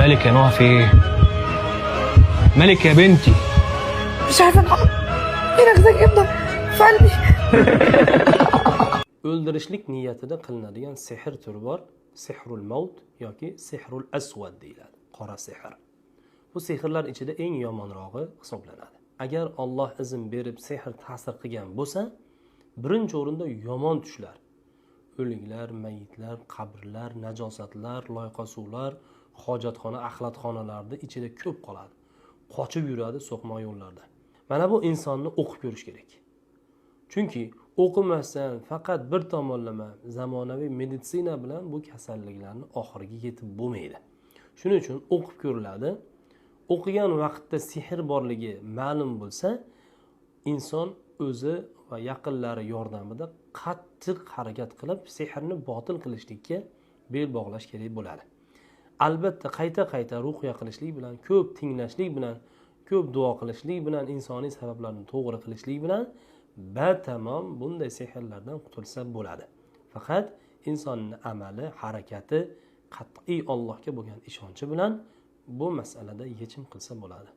مالك يا نوع في ايه؟ مالك يا بنتي؟ مش عارفه انام. هنا كده جبنا في قلبي. O'ldirishlik niyatida qilinadigan sehr turi bor. Sihrul maut yoki sihrul aswad deyiladi. Qora sehr. Bu sehrlar ichida eng yomonrog'i hisoblanadi. Agar Alloh izn berib sehr ta'sir qilgan bo'lsa, birinchi o'rinda yomon tushlar, o'liklar, mayitlar, qabrlar, najosatlar, loyqa suvlar, hojatxona, axlatxonalarda ichida ko'p qoladi. Qochib yuradi so'qmoq yo'llarda. Mana bu insonni o'qib ko'rish kerak. Chunki o'qimasdan faqat bir tomonlama zamonaviy meditsina bilan bu kasalliklarni oxiriga yetib bo'lmaydi. Shuning uchun o'qib ko'riladi. O'qigan vaqtda sehr borligi ma'lum bo'lsa, inson o'zi va yaqinlari yordamida qattiq harakat qilib sehrni botil qilishlikka bel bog'lash kerak bo'ladi. Albatta qayta ruqya qilishlik bilan, ko'p tinglashlik bilan, ko'p duo qilishlik bilan, insoniy sabablarni to'g'ri qilishlik bilan batamom bunday sehrlardan qutulsa bo'ladi. Faqat insonning amali, harakati, qat'iy Allohga bo'lgan ishonchi bilan bu masalada yechim qilsa bo'ladi.